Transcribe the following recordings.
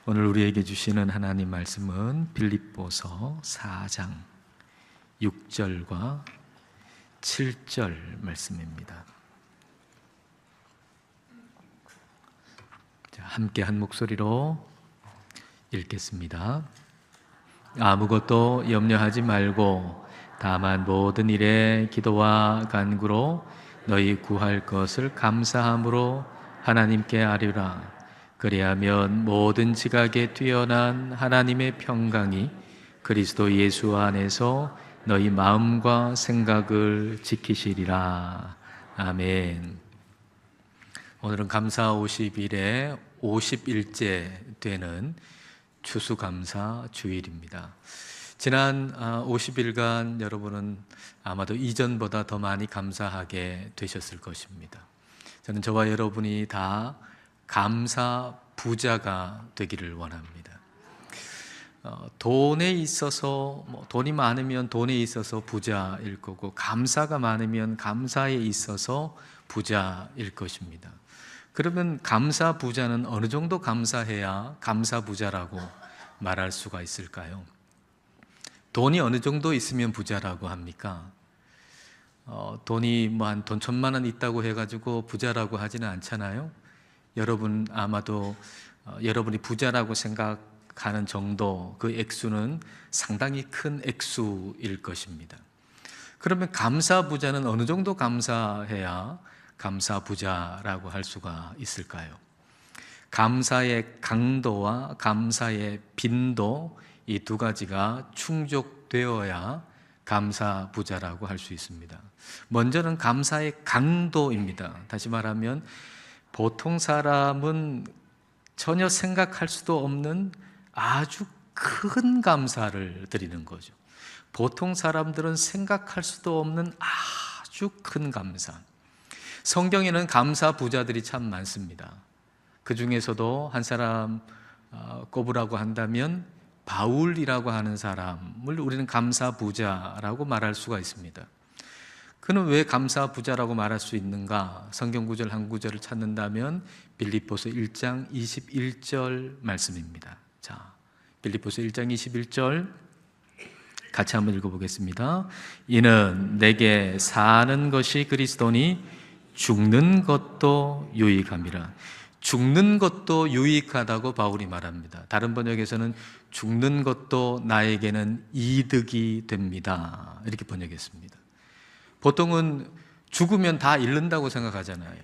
오늘 우리에게 주시는 하나님 말씀은 빌립보서 4장 6절과 7절 말씀입니다. 함께 한 목소리로 읽겠습니다. 아무것도 염려하지 말고 다만 모든 일에 기도와 간구로 너희 구할 것을 감사함으로 하나님께 아뢰라. 그리하면 모든 지각에 뛰어난 하나님의 평강이 그리스도 예수 안에서 너희 마음과 생각을 지키시리라. 아멘. 오늘은 감사 50일의 51째 되는 추수감사 주일입니다. 지난 50일간 여러분은 아마도 이전보다 더 많이 감사하게 되셨을 것입니다. 저는 저와 여러분이 다 감사 부자가 되기를 원합니다. 돈에 있어서 돈이 많으면 돈에 있어서 부자일 거고, 감사가 많으면 감사에 있어서 부자일 것입니다. 그러면 감사 부자는 어느 정도 감사해야 감사 부자라고 말할 수가 있을까요? 돈이 어느 정도 있으면 부자라고 합니까? 돈이 한 돈 1,000만 원 있다고 해가지고 부자라고 하지는 않잖아요. 여러분 아마도 여러분이 부자라고 생각하는 정도, 그 액수는 상당히 큰 액수일 것입니다. 그러면 감사 부자는 어느 정도 감사해야 감사 부자라고 할 수가 있을까요? 감사의 강도와 감사의 빈도, 이 두 가지가 충족되어야 감사 부자라고 할 수 있습니다. 먼저는 감사의 강도입니다. 다시 말하면 보통 사람은 전혀 생각할 수도 없는 아주 큰 감사를 드리는 거죠. 보통 사람들은 생각할 수도 없는 아주 큰 감사. 성경에는 감사 부자들이 참 많습니다. 그 중에서도 한 사람 꼽으라고 한다면 바울이라고 하는 사람을 우리는 감사 부자라고 말할 수가 있습니다. 그는 왜 감사 부자라고 말할 수 있는가? 성경 구절 한 구절을 찾는다면 빌립보서 1장 21절 말씀입니다. 자, 빌립보서 1장 21절 같이 한번 읽어보겠습니다. 이는 내게 사는 것이 그리스도니 죽는 것도 유익함이라. 죽는 것도 유익하다고 바울이 말합니다. 다른 번역에서는 죽는 것도 나에게는 이득이 됩니다, 이렇게 번역했습니다. 보통은 죽으면 다 잃는다고 생각하잖아요.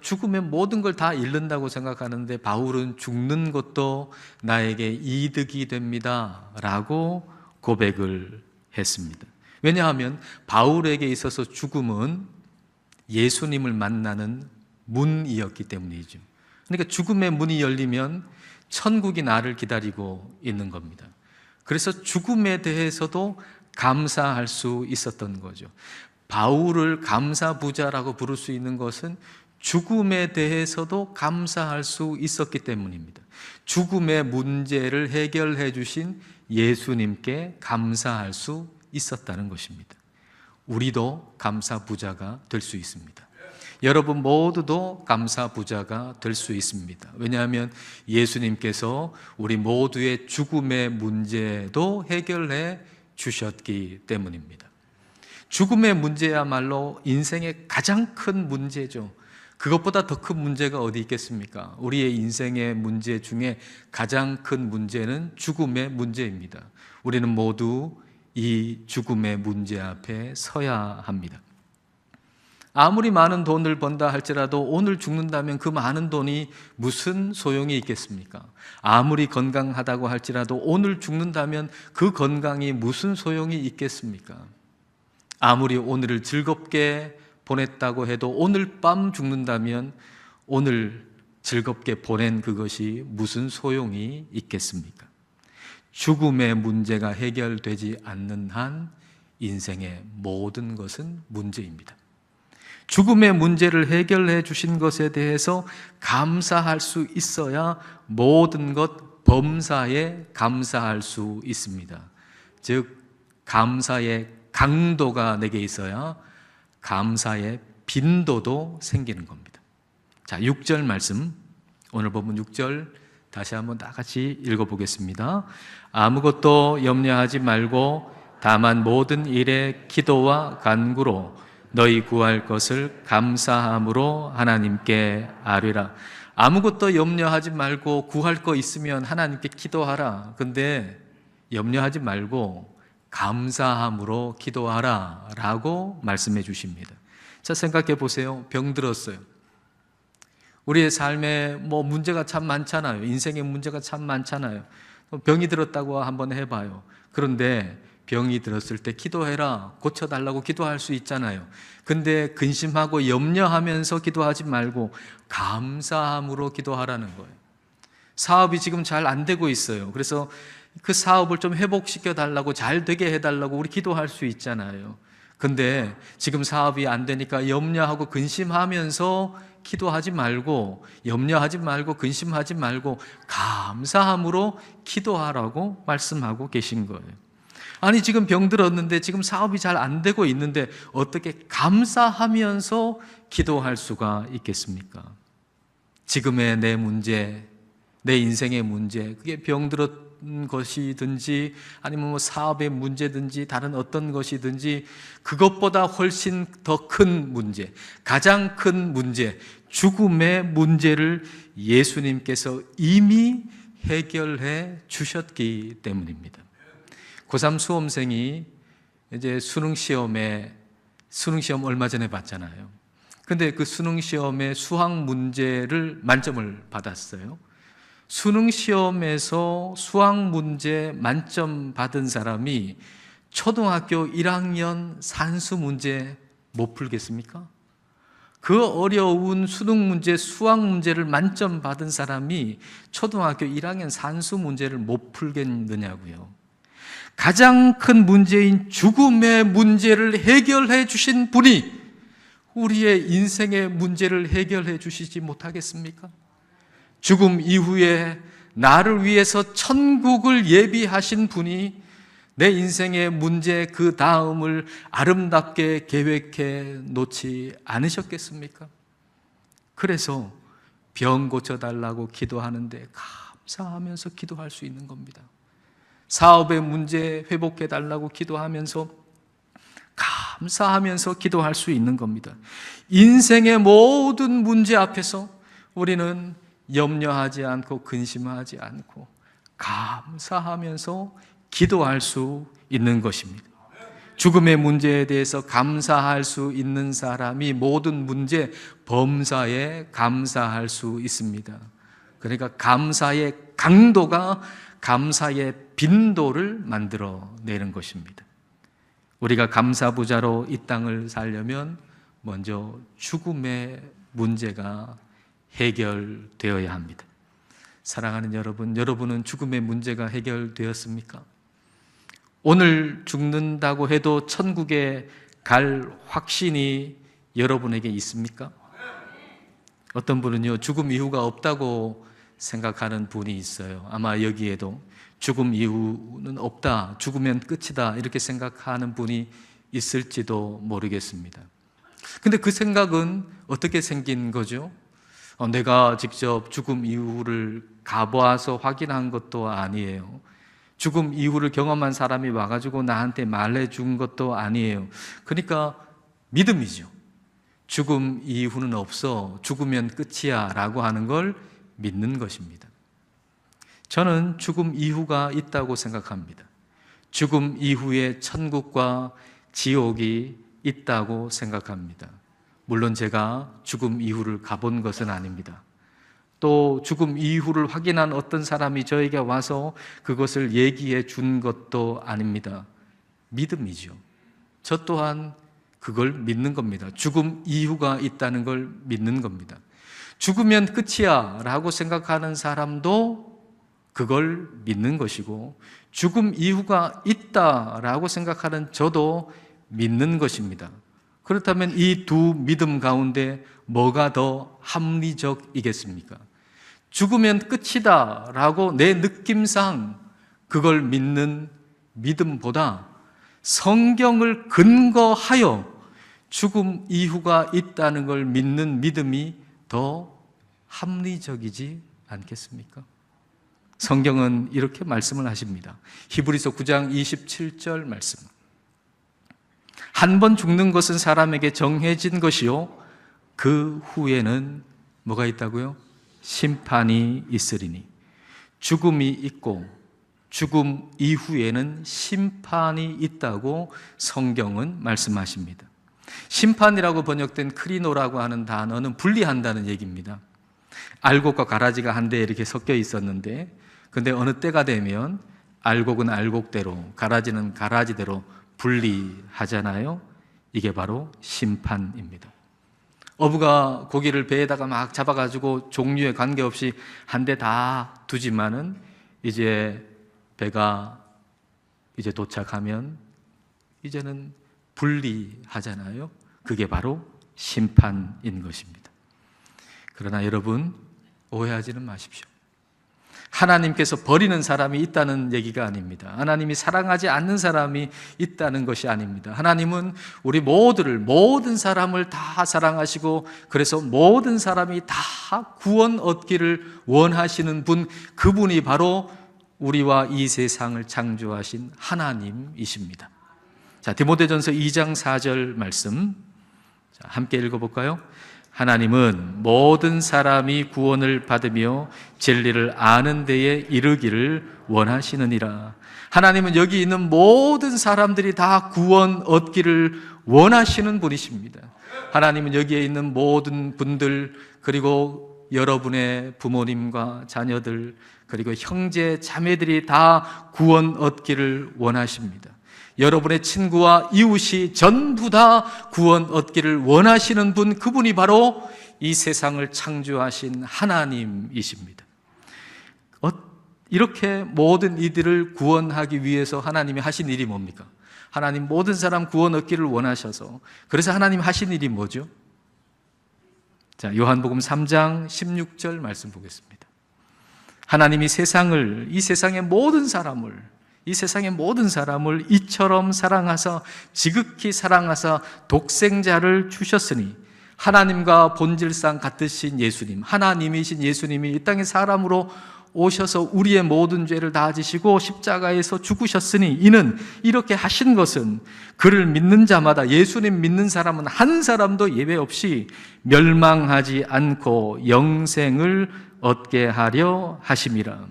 죽으면 모든 걸 다 잃는다고 생각하는데 바울은 죽는 것도 나에게 이득이 됩니다 라고 고백을 했습니다. 왜냐하면 바울에게 있어서 죽음은 예수님을 만나는 문이었기 때문이죠. 그러니까 죽음의 문이 열리면 천국이 나를 기다리고 있는 겁니다. 그래서 죽음에 대해서도 감사할 수 있었던 거죠. 바울을 감사 부자라고 부를 수 있는 것은 죽음에 대해서도 감사할 수 있었기 때문입니다. 죽음의 문제를 해결해 주신 예수님께 감사할 수 있었다는 것입니다. 우리도 감사 부자가 될 수 있습니다. 여러분 모두도 감사 부자가 될 수 있습니다. 왜냐하면 예수님께서 우리 모두의 죽음의 문제도 해결해 주셨기 때문입니다. 죽음의 문제야말로 인생의 가장 큰 문제죠. 그것보다 더 큰 문제가 어디 있겠습니까? 우리의 인생의 문제 중에 가장 큰 문제는 죽음의 문제입니다. 우리는 모두 이 죽음의 문제 앞에 서야 합니다. 아무리 많은 돈을 번다 할지라도 오늘 죽는다면 그 많은 돈이 무슨 소용이 있겠습니까? 아무리 건강하다고 할지라도 오늘 죽는다면 그 건강이 무슨 소용이 있겠습니까? 아무리 오늘을 즐겁게 보냈다고 해도 오늘 밤 죽는다면 오늘 즐겁게 보낸 그것이 무슨 소용이 있겠습니까? 죽음의 문제가 해결되지 않는 한 인생의 모든 것은 문제입니다. 죽음의 문제를 해결해 주신 것에 대해서 감사할 수 있어야 모든 것 범사에 감사할 수 있습니다. 즉 감사의 강도가 내게 있어야 감사의 빈도도 생기는 겁니다. 자, 6절 말씀, 오늘 본문 6절 다시 한번 다 같이 읽어보겠습니다. 아무것도 염려하지 말고 다만 모든 일에 기도와 간구로 너희 구할 것을 감사함으로 하나님께 아뢰라. 아무것도 염려하지 말고 구할 거 있으면 하나님께 기도하라. 근데 염려하지 말고 감사함으로 기도하라 라고 말씀해 주십니다. 자, 생각해 보세요. 병 들었어요. 우리의 삶에 문제가 참 많잖아요. 인생의 문제가 참 많잖아요. 병이 들었다고 한번 해봐요. 그런데 병이 들었을 때 기도해라, 고쳐달라고 기도할 수 있잖아요. 근데 근심하고 염려하면서 기도하지 말고 감사함으로 기도하라는 거예요. 사업이 지금 잘 안 되고 있어요. 그래서 그 사업을 좀 회복시켜 달라고, 잘 되게 해달라고 우리 기도할 수 있잖아요. 근데 지금 사업이 안 되니까 염려하고 근심하면서 기도하지 말고, 염려하지 말고 근심하지 말고 감사함으로 기도하라고 말씀하고 계신 거예요. 아니, 지금 병들었는데 지금 사업이 잘 안 되고 있는데 어떻게 감사하면서 기도할 수가 있겠습니까? 지금의 내 문제, 내 인생의 문제, 그게 병들었던 것이든지 아니면 사업의 문제든지 다른 어떤 것이든지 그것보다 훨씬 더 큰 문제, 가장 큰 문제, 죽음의 문제를 예수님께서 이미 해결해 주셨기 때문입니다. 고3 수험생이 이제 수능 시험 얼마 전에 봤잖아요. 근데 그 수능 시험에 수학 문제를 만점을 받았어요. 수능 시험에서 수학 문제 만점 받은 사람이 초등학교 1학년 산수 문제 못 풀겠습니까? 그 어려운 수능 문제, 수학 문제를 만점 받은 사람이 초등학교 1학년 산수 문제를 못 풀겠느냐고요. 가장 큰 문제인 죽음의 문제를 해결해 주신 분이 우리의 인생의 문제를 해결해 주시지 못하겠습니까? 죽음 이후에 나를 위해서 천국을 예비하신 분이 내 인생의 문제 그 다음을 아름답게 계획해 놓지 않으셨겠습니까? 그래서 병 고쳐달라고 기도하는데 감사하면서 기도할 수 있는 겁니다. 사업의 문제 회복해달라고 기도하면서 감사하면서 기도할 수 있는 겁니다. 인생의 모든 문제 앞에서 우리는 염려하지 않고 근심하지 않고 감사하면서 기도할 수 있는 것입니다. 죽음의 문제에 대해서 감사할 수 있는 사람이 모든 문제, 범사에 감사할 수 있습니다. 그러니까 감사의 강도가 감사의 빈도를 만들어내는 것입니다. 우리가 감사부자로 이 땅을 살려면 먼저 죽음의 문제가 해결되어야 합니다. 사랑하는 여러분, 여러분은 죽음의 문제가 해결되었습니까? 오늘 죽는다고 해도 천국에 갈 확신이 여러분에게 있습니까? 어떤 분은요, 죽음 이후가 없다고 생각하는 분이 있어요. 아마 여기에도 죽음 이후는 없다, 죽으면 끝이다 이렇게 생각하는 분이 있을지도 모르겠습니다. 근데 그 생각은 어떻게 생긴 거죠? 내가 직접 죽음 이후를 가보아서 확인한 것도 아니에요. 죽음 이후를 경험한 사람이 와가지고 나한테 말해준 것도 아니에요. 그러니까 믿음이죠. 죽음 이후는 없어, 죽으면 끝이야 라고 하는 걸 믿는 것입니다. 저는 죽음 이후가 있다고 생각합니다. 죽음 이후에 천국과 지옥이 있다고 생각합니다. 물론 제가 죽음 이후를 가본 것은 아닙니다. 또 죽음 이후를 확인한 어떤 사람이 저에게 와서 그것을 얘기해 준 것도 아닙니다. 믿음이죠. 저 또한 그걸 믿는 겁니다. 죽음 이후가 있다는 걸 믿는 겁니다. 죽으면 끝이야 라고 생각하는 사람도 그걸 믿는 것이고, 죽음 이후가 있다라고 생각하는 저도 믿는 것입니다. 그렇다면 이 두 믿음 가운데 뭐가 더 합리적이겠습니까? 죽으면 끝이다 라고 내 느낌상 그걸 믿는 믿음보다 성경을 근거하여 죽음 이후가 있다는 걸 믿는 믿음이 더 합리적이지 않겠습니까? 성경은 이렇게 말씀을 하십니다. 히브리서 9장 27절 말씀. 한 번 죽는 것은 사람에게 정해진 것이요 그 후에는 뭐가 있다고요? 심판이 있으리니. 죽음이 있고 죽음 이후에는 심판이 있다고 성경은 말씀하십니다. 심판이라고 번역된 크리노라고 하는 단어는 분리한다는 얘기입니다. 알곡과 가라지가 한데 이렇게 섞여 있었는데, 근데 어느 때가 되면 알곡은 알곡대로, 가라지는 가라지대로 분리하잖아요. 이게 바로 심판입니다. 어부가 고기를 배에다가 막 잡아가지고 종류에 관계없이 한 대 다 두지만은 이제 배가 이제 도착하면 이제는 분리하잖아요. 그게 바로 심판인 것입니다. 그러나 여러분, 오해하지는 마십시오. 하나님께서 버리는 사람이 있다는 얘기가 아닙니다. 하나님이 사랑하지 않는 사람이 있다는 것이 아닙니다. 하나님은 우리 모든 사람을 다 사랑하시고, 그래서 모든 사람이 다 구원 얻기를 원하시는 분, 그분이 바로 우리와 이 세상을 창조하신 하나님이십니다. 자, 디모데전서 2장 4절 말씀, 자, 함께 읽어볼까요? 하나님은 모든 사람이 구원을 받으며 진리를 아는 데에 이르기를 원하시느니라. 하나님은 여기 있는 모든 사람들이 다 구원 얻기를 원하시는 분이십니다. 하나님은 여기에 있는 모든 분들, 그리고 여러분의 부모님과 자녀들, 그리고 형제 자매들이 다 구원 얻기를 원하십니다. 여러분의 친구와 이웃이 전부 다 구원 얻기를 원하시는 분, 그분이 바로 이 세상을 창조하신 하나님이십니다. 이렇게 모든 이들을 구원하기 위해서 하나님이 하신 일이 뭡니까? 하나님 모든 사람 구원 얻기를 원하셔서, 그래서 하나님 하신 일이 뭐죠? 자, 요한복음 3장 16절 말씀 보겠습니다. 하나님이 이 세상의 모든 사람을 이처럼 사랑하사 지극히 사랑하사 독생자를 주셨으니, 하나님과 본질상 같으신 예수님, 하나님이신 예수님이 이 땅에 사람으로 오셔서 우리의 모든 죄를 다 지시고 십자가에서 죽으셨으니, 이는 이렇게 하신 것은 그를 믿는 자마다, 예수님 믿는 사람은 한 사람도 예외 없이 멸망하지 않고 영생을 얻게 하려 하심이라.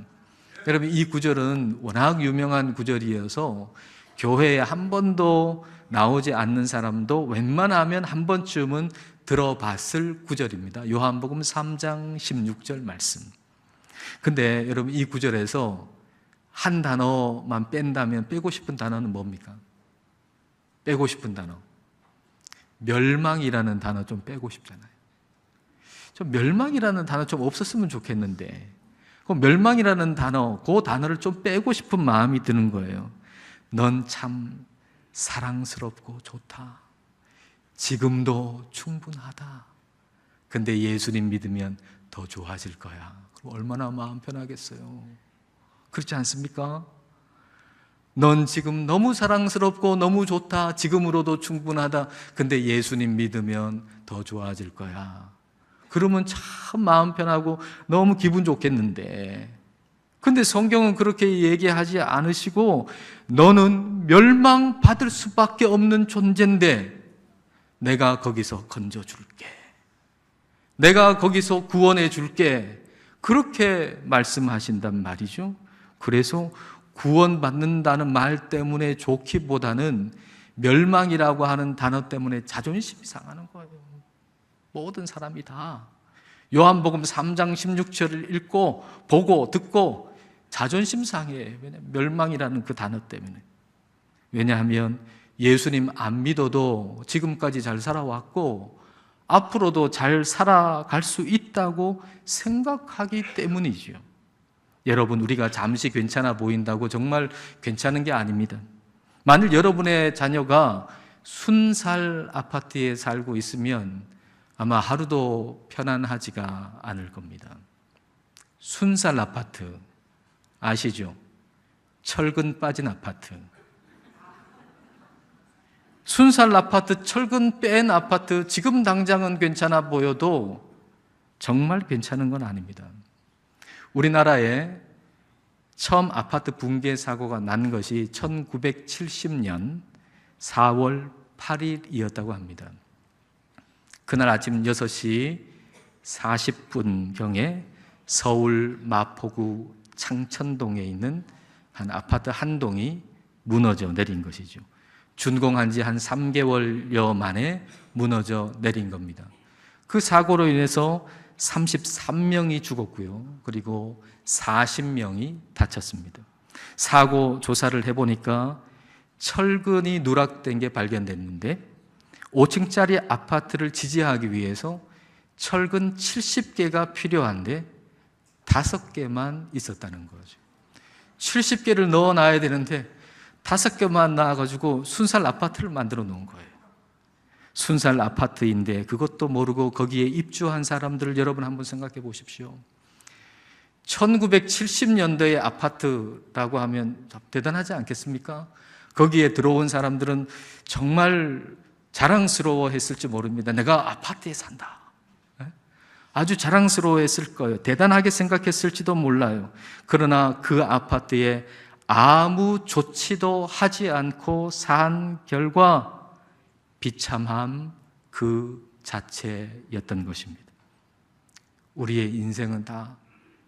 여러분, 이 구절은 워낙 유명한 구절이어서 교회에 한 번도 나오지 않는 사람도 웬만하면 한 번쯤은 들어봤을 구절입니다. 요한복음 3장 16절 말씀. 근데 여러분, 이 구절에서 한 단어만 뺀다면 빼고 싶은 단어는 뭡니까? 빼고 싶은 단어, 멸망이라는 단어 좀 빼고 싶잖아요. 좀 멸망이라는 단어 좀 없었으면 좋겠는데, 그 멸망이라는 단어, 그 단어를 좀 빼고 싶은 마음이 드는 거예요. 넌 참 사랑스럽고 좋다. 지금도 충분하다. 근데 예수님 믿으면 더 좋아질 거야. 그럼 얼마나 마음 편하겠어요. 그렇지 않습니까? 넌 지금 너무 사랑스럽고 너무 좋다. 지금으로도 충분하다. 근데 예수님 믿으면 더 좋아질 거야. 그러면 참 마음 편하고 너무 기분 좋겠는데, 근데 성경은 그렇게 얘기하지 않으시고, 너는 멸망받을 수밖에 없는 존재인데 내가 거기서 건져줄게, 내가 거기서 구원해 줄게, 그렇게 말씀하신단 말이죠. 그래서 구원받는다는 말 때문에 좋기보다는 멸망이라고 하는 단어 때문에 자존심이 상하는 거예요. 모든 사람이 다 요한복음 3장 16절을 읽고 보고 듣고 자존심 상해. 왜냐하면 멸망이라는 그 단어 때문에. 왜냐하면 예수님 안 믿어도 지금까지 잘 살아왔고 앞으로도 잘 살아갈 수 있다고 생각하기 때문이지요. 여러분, 우리가 잠시 괜찮아 보인다고 정말 괜찮은 게 아닙니다. 만일 여러분의 자녀가 순살 아파트에 살고 있으면 아마 하루도 편안하지가 않을 겁니다. 순살 아파트 아시죠? 철근 빠진 아파트. 순살 아파트, 철근 뺀 아파트, 지금 당장은 괜찮아 보여도 정말 괜찮은 건 아닙니다. 우리나라에 처음 아파트 붕괴 사고가 난 것이 1970년 4월 8일이었다고 합니다. 그날 아침 6시 40분경에 서울 마포구 창천동에 있는 한 아파트 한 동이 무너져 내린 것이죠. 준공한 지 한 3개월여 만에 무너져 내린 겁니다. 그 사고로 인해서 33명이 죽었고요. 그리고 40명이 다쳤습니다. 사고 조사를 해보니까 철근이 누락된 게 발견됐는데 5층짜리 아파트를 지지하기 위해서 철근 70개가 필요한데 5개만 있었다는 거죠. 70개를 넣어놔야 되는데 5개만 나와가지고 순살 아파트를 만들어 놓은 거예요. 순살 아파트인데 그것도 모르고 거기에 입주한 사람들을 여러분 한번 생각해 보십시오. 1970년대의 아파트라고 하면 대단하지 않겠습니까? 거기에 들어온 사람들은 정말 자랑스러워 했을지 모릅니다. 내가 아파트에 산다. 아주 자랑스러워 했을 거예요. 대단하게 생각했을지도 몰라요. 그러나 그 아파트에 아무 조치도 하지 않고 산 결과 비참함 그 자체였던 것입니다. 우리의 인생은 다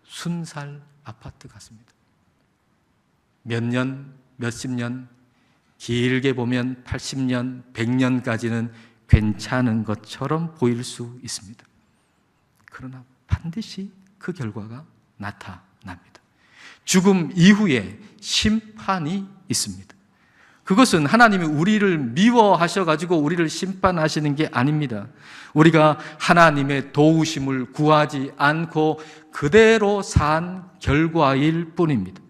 순살 아파트 같습니다. 몇 년, 몇십 년, 길게 보면 80년, 100년까지는 괜찮은 것처럼 보일 수 있습니다. 그러나 반드시 그 결과가 나타납니다. 죽음 이후에 심판이 있습니다. 그것은 하나님이 우리를 미워하셔가지고 우리를 심판하시는 게 아닙니다. 우리가 하나님의 도우심을 구하지 않고 그대로 산 결과일 뿐입니다.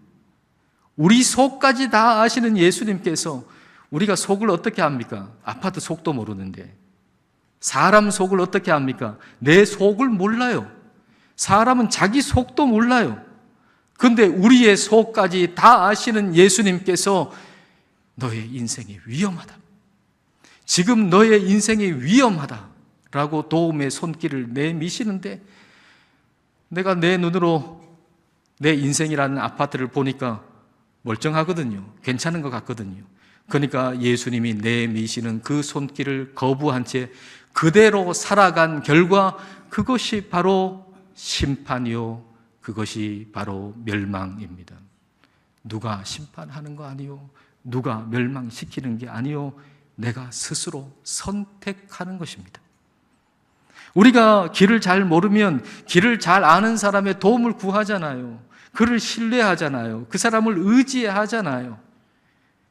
우리 속까지 다 아시는 예수님께서 우리가 속을 어떻게 합니까? 아파트 속도 모르는데. 사람 속을 어떻게 합니까? 내 속을 몰라요. 사람은 자기 속도 몰라요. 근데 우리의 속까지 다 아시는 예수님께서 너의 인생이 위험하다. 지금 너의 인생이 위험하다라고 도움의 손길을 내미시는데 내가 내 눈으로 내 인생이라는 아파트를 보니까 멀쩡하거든요. 괜찮은 것 같거든요. 그러니까 예수님이 내미시는 그 손길을 거부한 채 그대로 살아간 결과 그것이 바로 심판이요. 그것이 바로 멸망입니다. 누가 심판하는 거 아니요. 누가 멸망시키는 게 아니요. 내가 스스로 선택하는 것입니다. 우리가 길을 잘 모르면 길을 잘 아는 사람의 도움을 구하잖아요. 그를 신뢰하잖아요. 그 사람을 의지하잖아요.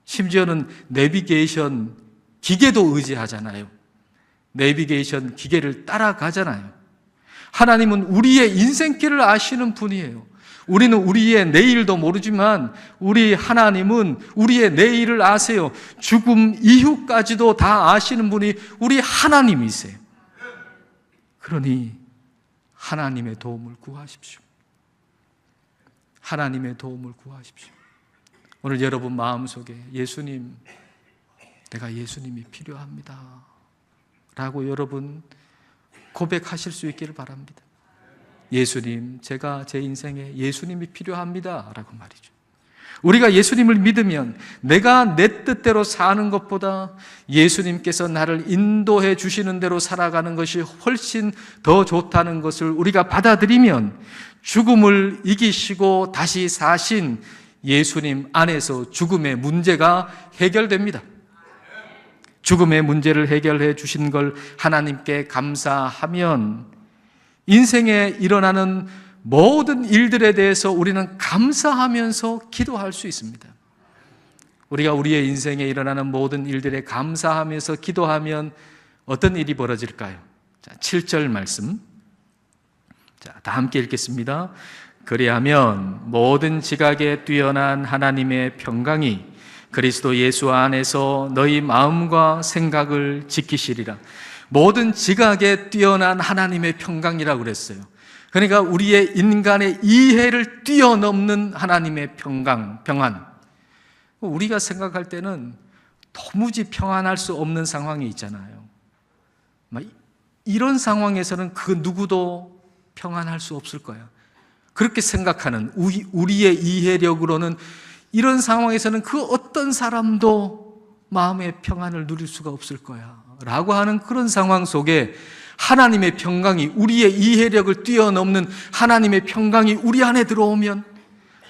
심지어는 내비게이션 기계도 의지하잖아요. 내비게이션 기계를 따라가잖아요. 하나님은 우리의 인생길을 아시는 분이에요. 우리는 우리의 내일도 모르지만 우리 하나님은 우리의 내일을 아세요. 죽음 이후까지도 다 아시는 분이 우리 하나님이세요. 그러니 하나님의 도움을 구하십시오. 하나님의 도움을 구하십시오. 오늘 여러분 마음속에 예수님, 내가 예수님이 필요합니다 라고 여러분 고백하실 수 있기를 바랍니다. 예수님, 제가 제 인생에 예수님이 필요합니다 라고 말이죠. 우리가 예수님을 믿으면 내가 내 뜻대로 사는 것보다 예수님께서 나를 인도해 주시는 대로 살아가는 것이 훨씬 더 좋다는 것을 우리가 받아들이면 죽음을 이기시고 다시 사신 예수님 안에서 죽음의 문제가 해결됩니다. 죽음의 문제를 해결해 주신 걸 하나님께 감사하면 인생에 일어나는 모든 일들에 대해서 우리는 감사하면서 기도할 수 있습니다. 우리가 우리의 인생에 일어나는 모든 일들에 감사하면서 기도하면 어떤 일이 벌어질까요? 자, 7절 말씀. 자, 다 함께 읽겠습니다. 그리하면 모든 지각에 뛰어난 하나님의 평강이 그리스도 예수 안에서 너희 마음과 생각을 지키시리라. 모든 지각에 뛰어난 하나님의 평강이라고 그랬어요. 그러니까 우리의 인간의 이해를 뛰어넘는 하나님의 평안. 우리가 생각할 때는 도무지 평안할 수 없는 상황이 있잖아요. 이런 상황에서는 그 누구도 평안할 수 없을 거야. 그렇게 생각하는 우리의 이해력으로는 이런 상황에서는 그 어떤 사람도 마음의 평안을 누릴 수가 없을 거야 라고 하는 그런 상황 속에 하나님의 평강이, 우리의 이해력을 뛰어넘는 하나님의 평강이 우리 안에 들어오면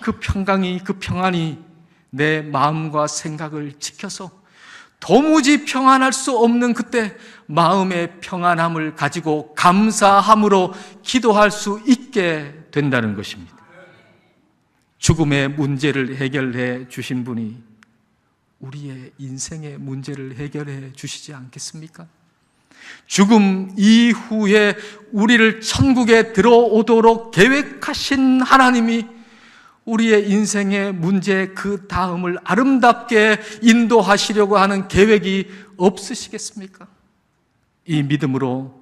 그 평강이, 그 평안이 내 마음과 생각을 지켜서 도무지 평안할 수 없는 그때 마음의 평안함을 가지고 감사함으로 기도할 수 있게 된다는 것입니다. 죽음의 문제를 해결해 주신 분이 우리의 인생의 문제를 해결해 주시지 않겠습니까? 죽음 이후에 우리를 천국에 들어오도록 계획하신 하나님이 우리의 인생의 문제 그 다음을 아름답게 인도하시려고 하는 계획이 없으시겠습니까? 이 믿음으로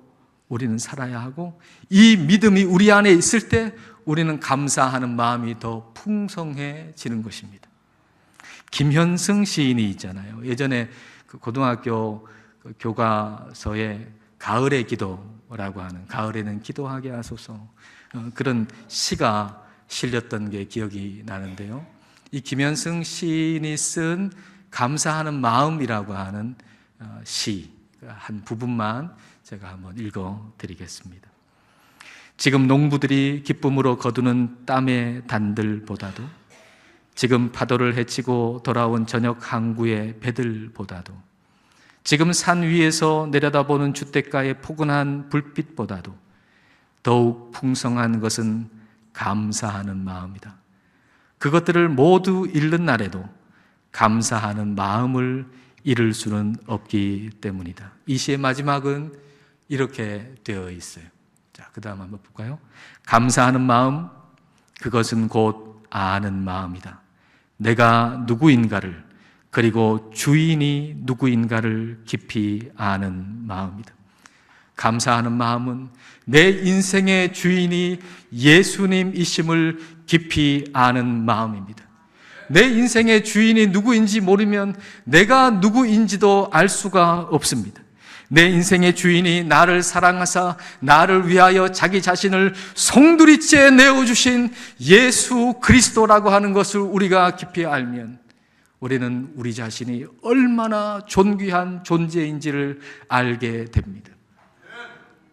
우리는 살아야 하고, 이 믿음이 우리 안에 있을 때 우리는 감사하는 마음이 더 풍성해지는 것입니다. 김현승 시인이 있잖아요. 예전에 그 고등학교 교과서에 가을의 기도라고 하는, 가을에는 기도하게 하소서, 그런 시가 실렸던 게 기억이 나는데요. 이 김현승 시인이 쓴 감사하는 마음이라고 하는 시 한 부분만 제가 한번 읽어 드리겠습니다. 지금 농부들이 기쁨으로 거두는 땀의 단들보다도, 지금 파도를 헤치고 돌아온 저녁 항구의 배들보다도, 지금 산 위에서 내려다보는 주택가의 포근한 불빛보다도 더욱 풍성한 것은 감사하는 마음이다. 그것들을 모두 잃는 날에도 감사하는 마음을 잃을 수는 없기 때문이다. 이 시의 마지막은 이렇게 되어 있어요. 자, 그 다음 한번 볼까요? 감사하는 마음, 그것은 곧 아는 마음이다. 내가 누구인가를, 그리고 주인이 누구인가를 깊이 아는 마음이다. 감사하는 마음은 내 인생의 주인이 예수님이심을 깊이 아는 마음입니다. 내 인생의 주인이 누구인지 모르면 내가 누구인지도 알 수가 없습니다. 내 인생의 주인이 나를 사랑하사 나를 위하여 자기 자신을 송두리째 내어주신 예수 그리스도라고 하는 것을 우리가 깊이 알면 우리는 우리 자신이 얼마나 존귀한 존재인지를 알게 됩니다.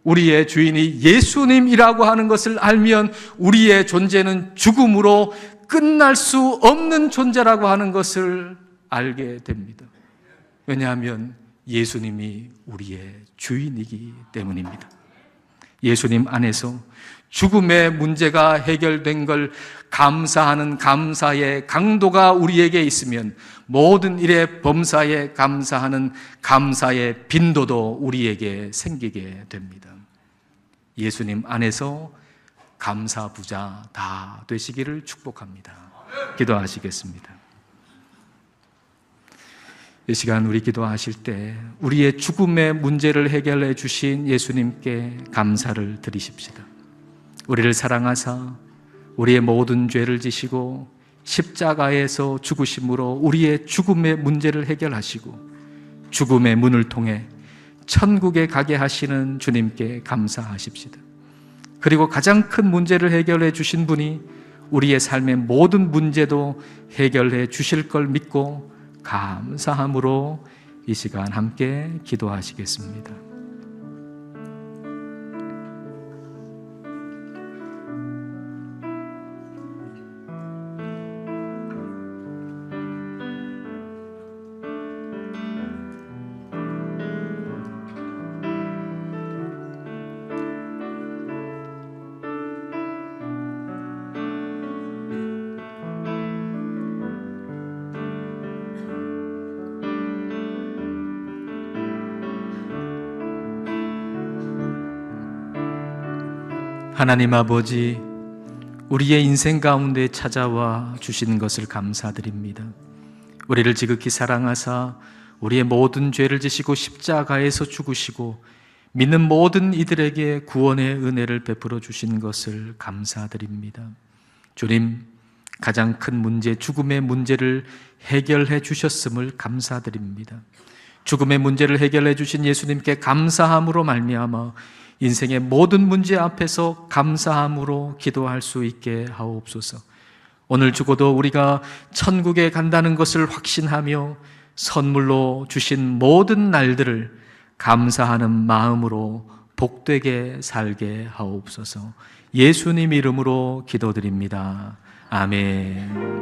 우리의 주인이 예수님이라고 하는 것을 알면 우리의 존재는 죽음으로 끝날 수 없는 존재라고 하는 것을 알게 됩니다. 왜냐하면 예수님이 우리의 주인이기 때문입니다. 예수님 안에서 죽음의 문제가 해결된 걸 감사하는 감사의 강도가 우리에게 있으면 모든 일에 범사에 감사하는 감사의 빈도도 우리에게 생기게 됩니다. 예수님 안에서 감사 부자 다 되시기를 축복합니다. 기도하시겠습니다. 이 시간 우리 기도하실 때 우리의 죽음의 문제를 해결해 주신 예수님께 감사를 드리십시다. 우리를 사랑하사 우리의 모든 죄를 지시고 십자가에서 죽으심으로 우리의 죽음의 문제를 해결하시고 죽음의 문을 통해 천국에 가게 하시는 주님께 감사하십시다. 그리고 가장 큰 문제를 해결해 주신 분이 우리의 삶의 모든 문제도 해결해 주실 걸 믿고 감사함으로 이 시간 함께 기도하시겠습니다. 하나님 아버지, 우리의 인생 가운데 찾아와 주시는 것을 감사드립니다. 우리를 지극히 사랑하사 우리의 모든 죄를 지시고 십자가에서 죽으시고 믿는 모든 이들에게 구원의 은혜를 베풀어 주신 것을 감사드립니다. 주님, 가장 큰 문제, 죽음의 문제를 해결해 주셨음을 감사드립니다. 죽음의 문제를 해결해 주신 예수님께 감사함으로 말미암아 인생의 모든 문제 앞에서 감사함으로 기도할 수 있게 하옵소서. 오늘 죽어도 우리가 천국에 간다는 것을 확신하며 선물로 주신 모든 날들을 감사하는 마음으로 복되게 살게 하옵소서. 예수님 이름으로 기도드립니다. 아멘.